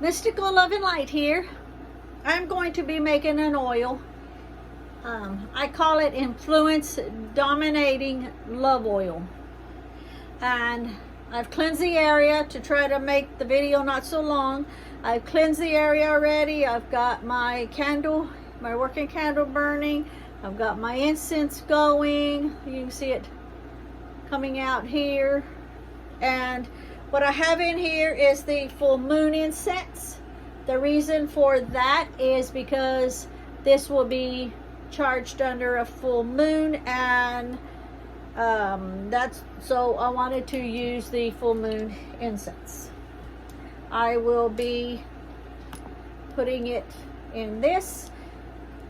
Mystical Love and Light here. I'm going to be making an oil. I call it Influence Dominating Love Oil. And I've cleansed the area to try to make the video not so long. I've cleansed the area already. I've got my candle, my working candle burning. I've got my incense going. You can see it coming out here. And what I have in here is the full moon incense. The reason for that is because this will be charged under a full moon, and so I wanted to use the full moon incense. I will be putting it in this.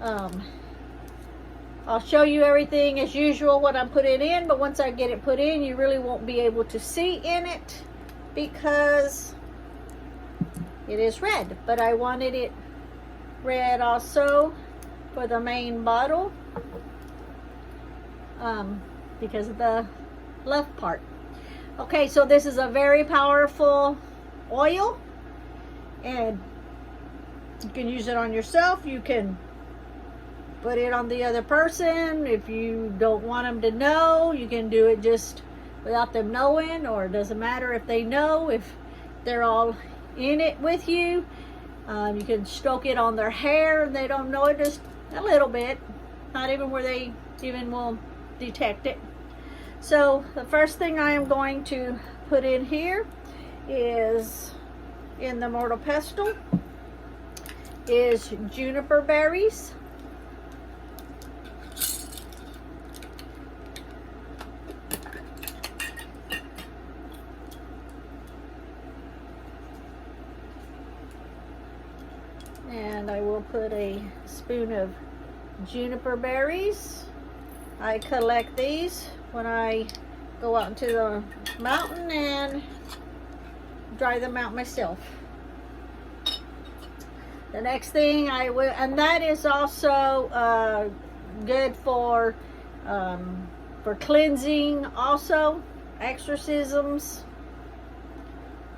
I'll show you everything as usual what I'm putting in, but once I get it put in, you really won't be able to see in it because it is red. But I wanted it red also for the main bottle because of the left part. Okay, so this is a very powerful oil, and you can use it on yourself. You can put it on the other person. If you don't want them to know, you can do it just without them knowing, or it doesn't matter if they know, if they're all in it with you. You can stroke it on their hair and they don't know it, just a little bit, not even where they even will detect it. So the first thing I am going to put in here is, in the mortar pestle, is Juniper Berries. And I will put a spoon of Juniper Berries. I collect these when I go out into the mountain and dry them out myself. The next thing I will, and that is also good for cleansing, also exorcisms.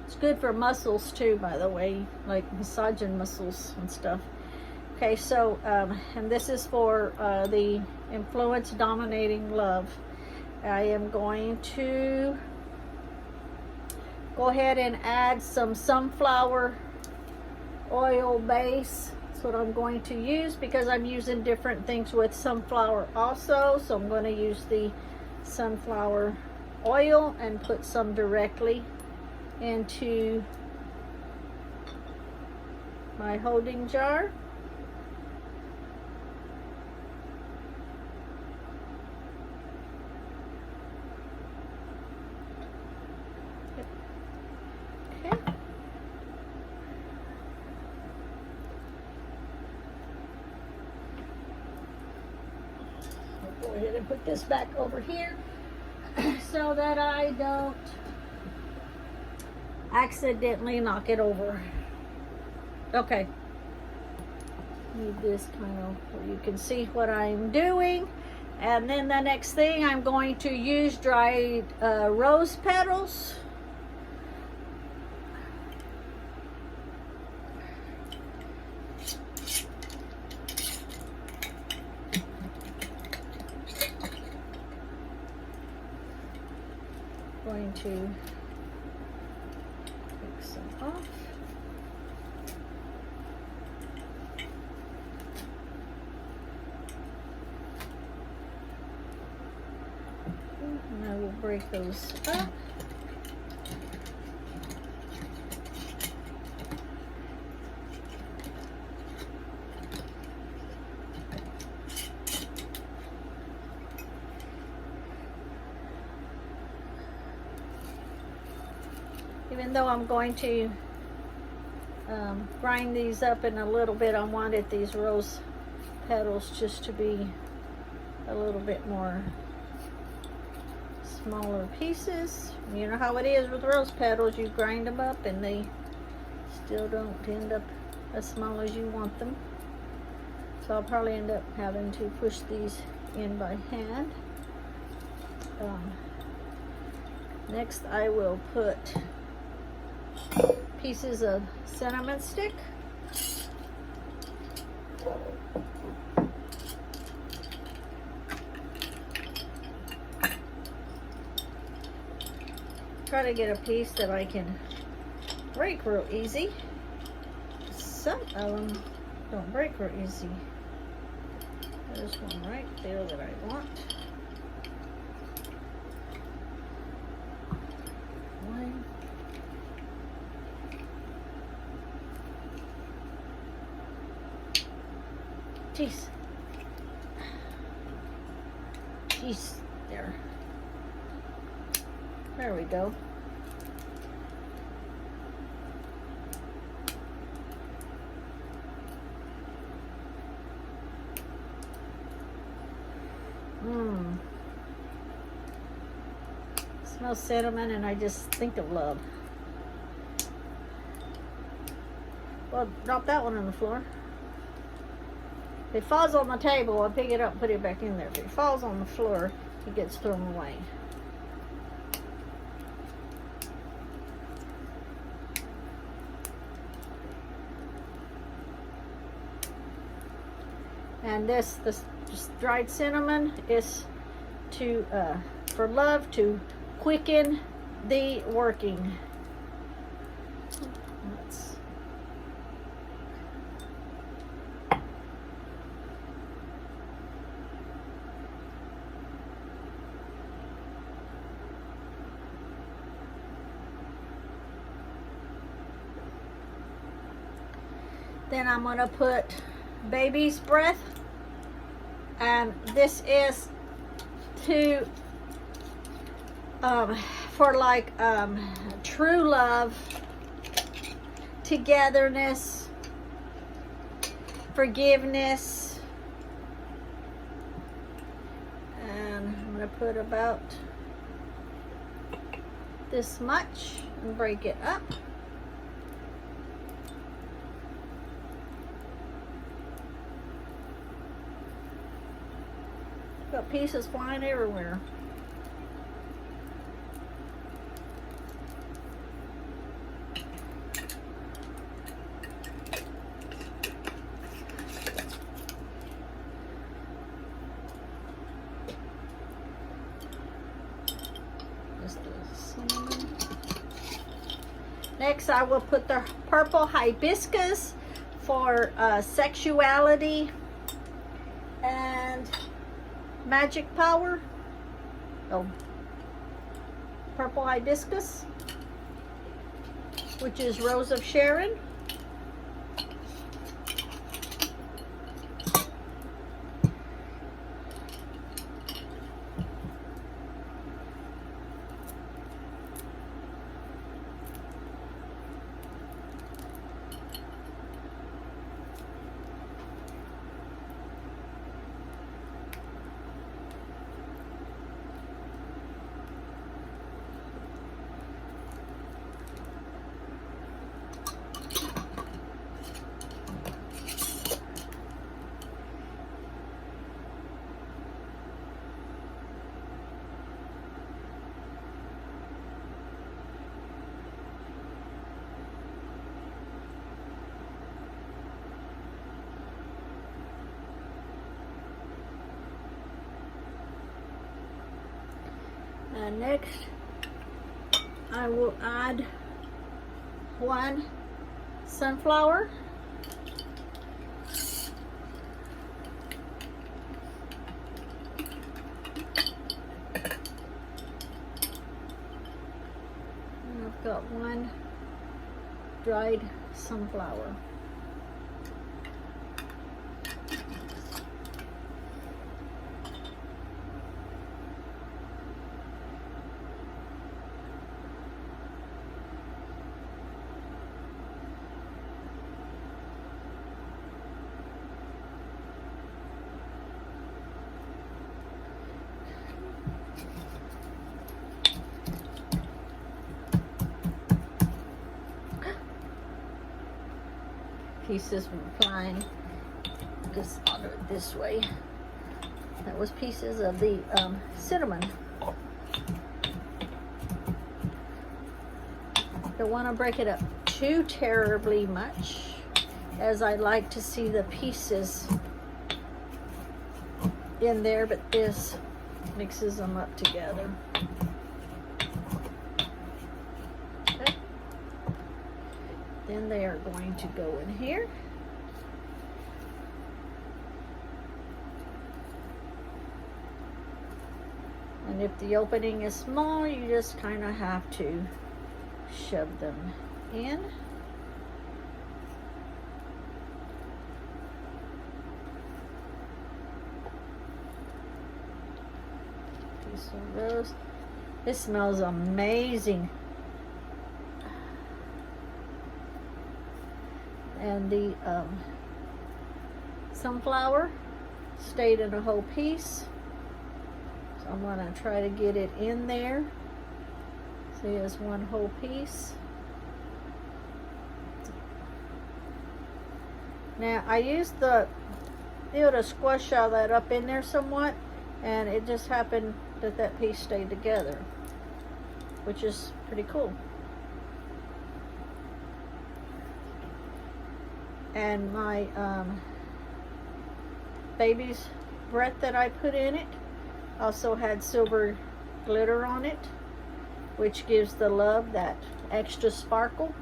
It's good for muscles too, by the way, like massaging muscles and stuff. Okay, so and this is for the Influence Dominating Love. I am going to go ahead and add some sunflower oil base. That's what I'm going to use because I'm using different things with sunflower also. So I'm going to use the sunflower oil and put some directly into my holding jar. Okay. I'll go ahead and put this back over here so that I don't accidentally knock it over. Okay. Need this kind of where you can see what I'm doing. And then the next thing, I'm going to use dried rose petals. Going to off. And I will break those up. Even though I'm going to grind these up in a little bit, I wanted these rose petals just to be a little bit more smaller pieces. You know how it is with rose petals, you grind them up and they still don't end up as small as you want them. So I'll probably end up having to push these in by hand. Next I will put pieces of cinnamon stick. Try to get a piece that I can break real easy. Some of them don't break real easy. There's one right there that I want. One. Jeez. Jeez, there. There we go. Smells cinnamon and I just think of love. Well, drop that one on the floor. If it falls on the table, I'll pick it up and put it back in there. If it falls on the floor, it gets thrown away. And this dried cinnamon is to for love, to quicken the working. Then I'm going to put baby's breath, and this is to for like true love, togetherness, forgiveness. And I'm going to put about this much and break it up. Got pieces flying everywhere. Just the cinnamon. Next, I will put the purple hibiscus for sexuality and magic power. Oh, purple hibiscus, which is Rose of Sharon. And next, I will add one sunflower. And I've got one dried sunflower. Pieces were flying. Just I'll do it this way. That was pieces of the cinnamon. Don't want to break it up too terribly much, as I like to see the pieces in there, but this mixes them up together. Okay. Then they are going to go in here. And if the opening is small, you just kind of have to shove them in. Piece of rose. This smells amazing. And the sunflower stayed in a whole piece. So I'm going to try to get it in there. See, it's one whole piece. Now I used the to squash all that up in there somewhat, and it just happened that that piece stayed together, which is pretty cool. And my baby's breath that I put in it also had silver glitter on it, which gives the love that extra sparkle.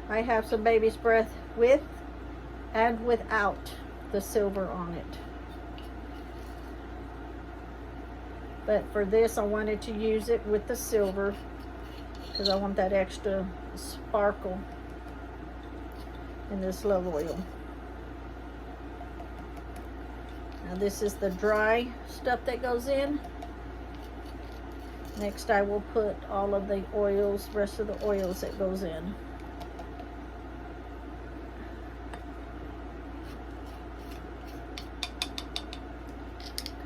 I have some baby's breath with and without the silver on it. But for this, I wanted to use it with the silver because I want that extra sparkle in this love oil. Now this is the dry stuff that goes in. Next I will put all of the oils, rest of the oils that goes in.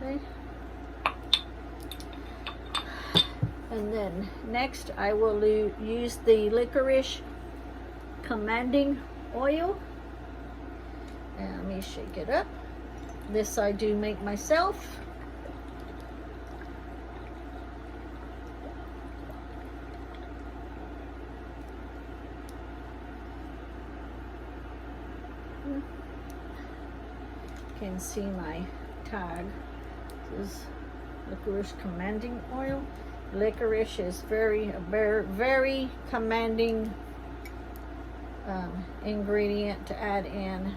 Okay. And then next I will use the Licorice Commanding Oil. And let me shake it up. This I do make myself. You can see my tag. This is Licorice Commanding Oil. Licorice is very commanding ingredient to add in.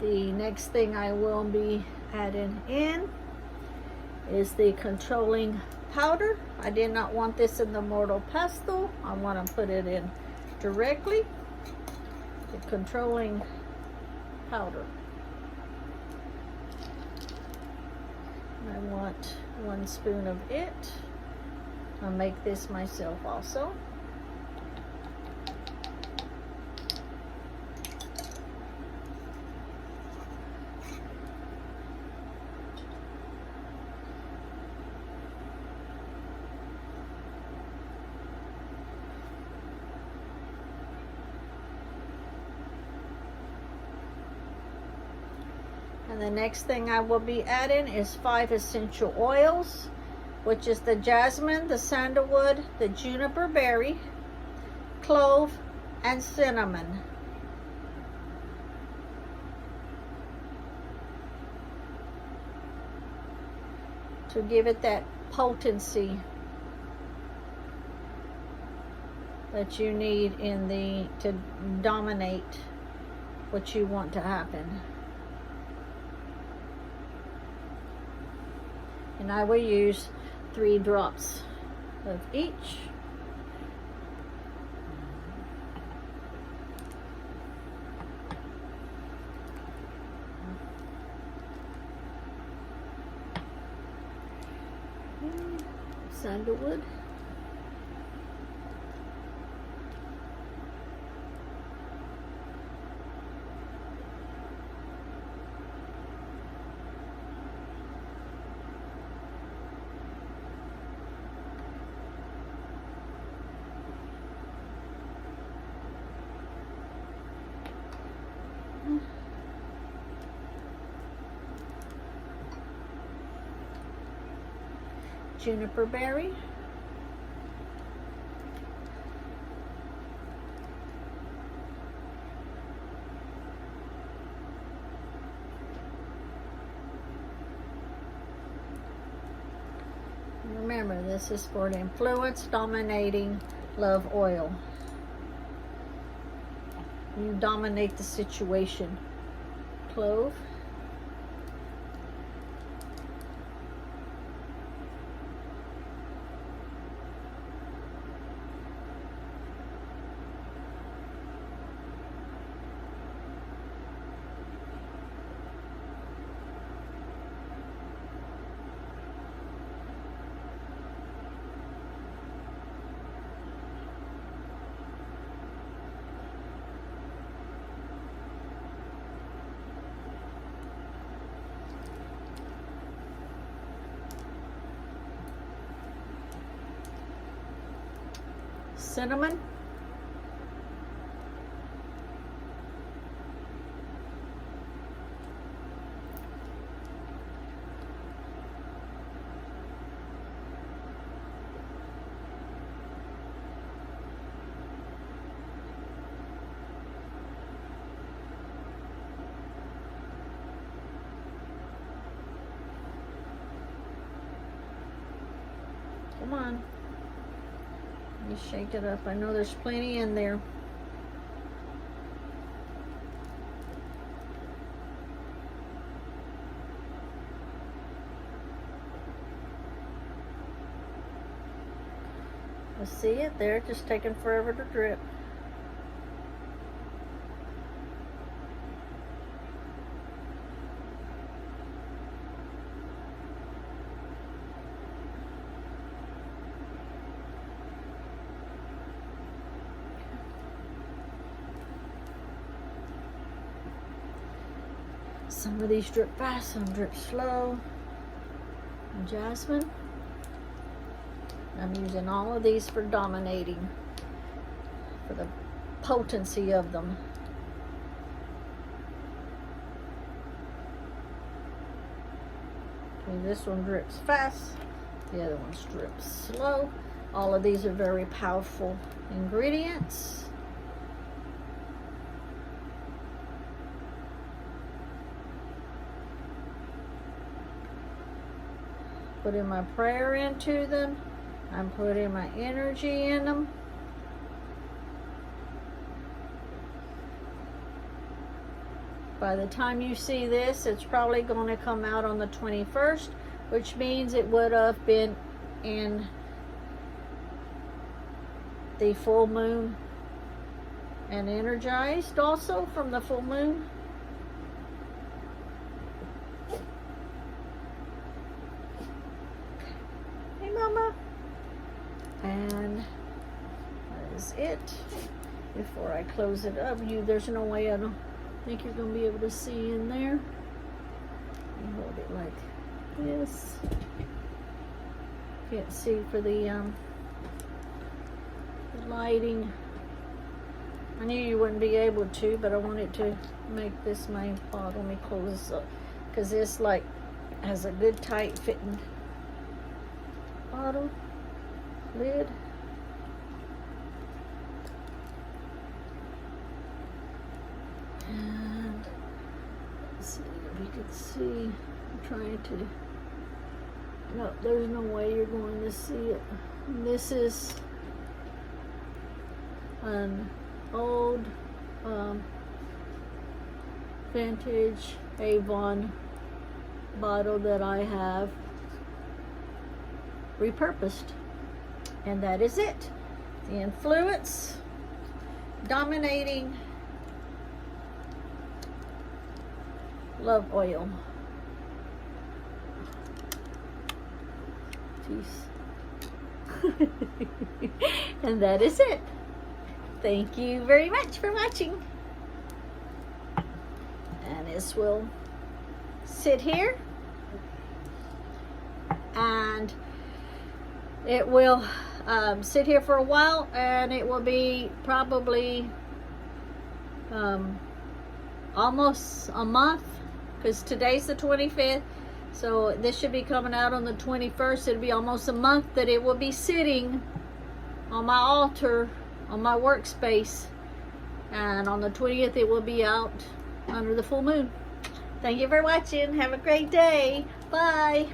The next thing I will be adding in is the controlling powder. I did not want this in the mortal pestle. I want to put it in directly. The controlling powder. I want 1 spoon of it. I'll make this myself also. And the next thing I will be adding is 5 essential oils, which is the jasmine, the sandalwood, the juniper berry, clove, and cinnamon. To give it that potency that you need to dominate what you want to happen. And I will use 3 drops of each. Sandalwood. Juniper berry. Remember, this is for the influence dominating love oil. You dominate the situation. Clove. Cinnamon. Come on. You shake it up. I know there's plenty in there. I see it there, just taking forever to drip. Some of these drip fast, some drip slow. And jasmine. I'm using all of these for dominating, for the potency of them. Okay, this one drips fast, the other one's drips slow. All of these are very powerful ingredients. Putting my prayer into them. I'm putting my energy in them. By the time you see this, it's probably going to come out on the 21st, which means it would have been in the full moon and energized also from the full moon. Mama. And that is it. Before I close it up, there's no way, I don't think you're going to be able to see in there. You hold it like this. Can't see for the lighting. I knew you wouldn't be able to, but I wanted to make this my bottle. Let me close this up, because this like has a good tight fitting bottle lid. And let's see if you can see. I'm trying to. No, there's no way you're going to see it. And this is an old vintage Avon bottle that I have repurposed, and that is it. The influence dominating love oil. Jeez. And that is it. Thank you very much for watching. And this will sit here, and it will sit here for a while, and it will be probably almost a month, because today's the 25th. So this should be coming out on the 21st. It'll be almost a month that it will be sitting on my altar, on my workspace. And on the 20th, it will be out under the full moon. Thank you for watching. Have a great day. Bye.